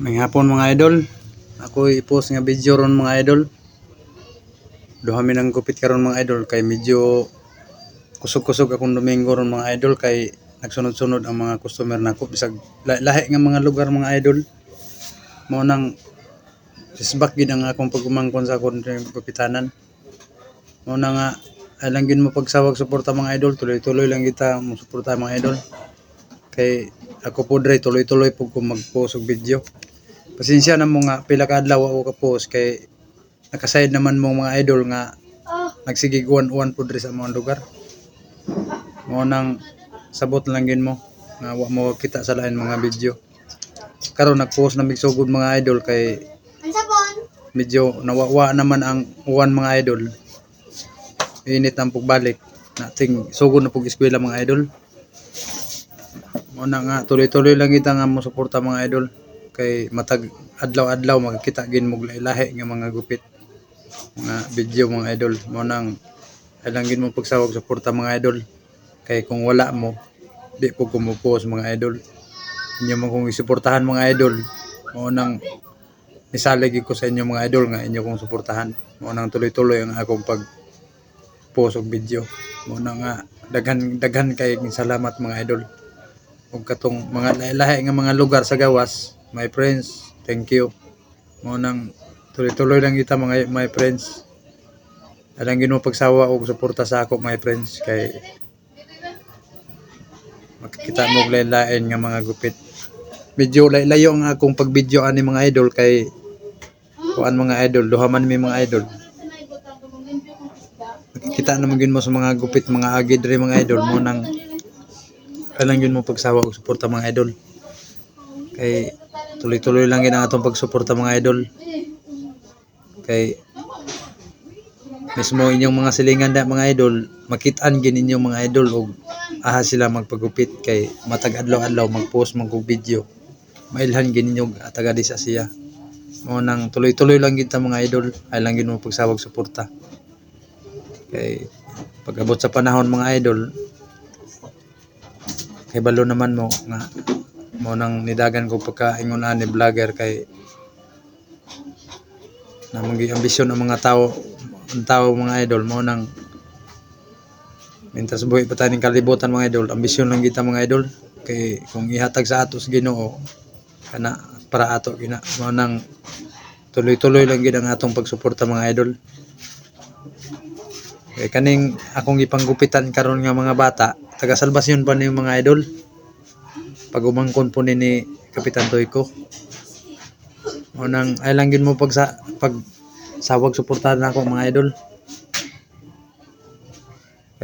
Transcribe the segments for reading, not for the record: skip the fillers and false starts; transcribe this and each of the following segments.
May hapon mga idol, ako i-post nga video ron mga idol. Duha mi nang gupit karon mga idol kay medyo kusog-kusog akong Domingo ron mga idol kay nagsunod-sunod ang mga customer nako bisag lahi nga mga lugar mga idol. Mao nang isbak gid ang akong pagumangkon sa akong gupitanan. Mao na nga ay lang gid mo pagsawag suporta mga idol, tuloy-tuloy lang kita mo suporta mga idol. Kay ako po dre tuloy-tuloy po ko mag-post og video. Pasensya na mo nga pila ka adlaw ako ka-post kay nakaside naman mo mga idol nga nagsigiguan-uwan po dre sa mga lugar. Mo nang sabot lang gid mo nga wa mo kita sa lain mga video. Karon nag-post na migsugod mga idol kay medyo nawawa naman ang uwan mga idol. Init ang pagbalik nating sugod na pug eskwela mga idol. Mo na nga tuloy-tuloy lang kita nga mo suporta mga idol kay matag adlaw-adlaw makikita gid mo lahi nga mga gupit mga video mga idol. Mo nang ilang gid mo pagsawag suporta mga idol kay kung wala mo di po ko mo post mga idol. Inyo man kung isuportahan mga idol. Mo nang nisalig ko sa inyo mga idol nga inyo kong suportahan. Mo nang tuloy-tuloy ang akong pag post og video. Mo na nga daghan kay salamat mga idol. Ug katong mga lahi nga mga lugar sa gawas, my friends, thank you. Mo nang tuloy-tuloy lang kita mga my friends. Alang gid mo pagsawa og suporta sa ako my friends kay makikita mo og lain nga mga gupit. Medyo layo ang akong pag-video ani mga idol kay kuan mga idol, duha man mi mga idol. Kita naman gid mo sa mga gupit mga agid ri mga idol mo nang alang gid mo pagsawa og suporta mga idol. Kay tuloy-tuloy lang gid ang atong pagsuporta mga idol. Kay mismo inyong mga silingan da mga idol, makit-an gid ninyo mga idol og aha sila magpagupit kay matag adlaw-adlaw mag-post man kog video. Mailhan gid ninyo taga di sa siya. Mo nang tuloy-tuloy lang gid ta mga idol, ay lang gid mo pagsawag suporta. Kay pag-abot sa panahon mga idol kay balo naman mo nga mo nang nidagan ko pagkaingon ani vlogger kay namang ambisyon ang mga tao mga idol mo nang mintas buhi pa taning kalibutan mga idol, ambisyon lang kita mga idol kay kung ihatag sa atos Ginoo kana para ato gina mo nang tuloy-tuloy lang gid ang atong pagsuporta mga idol. Kay kaning akong ipanggupitan karon nga mga bata, taga Salvacion pa ni mga idol. Pag umangkon po ni Kapitan Toyko. O nang ay lang gid mo pag sawag suportahan nako mga idol.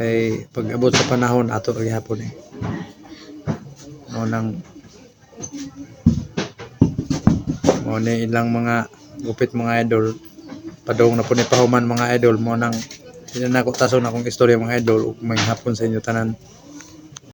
Kay pag abot sa panahon ato gihapon eh. O nang mo ni ilang mga gupit mga idol. Padung na po ni pahuman mga idol mo nang hindi na ako tason akong istorya mga idol ug may hapon sa inyo tanan.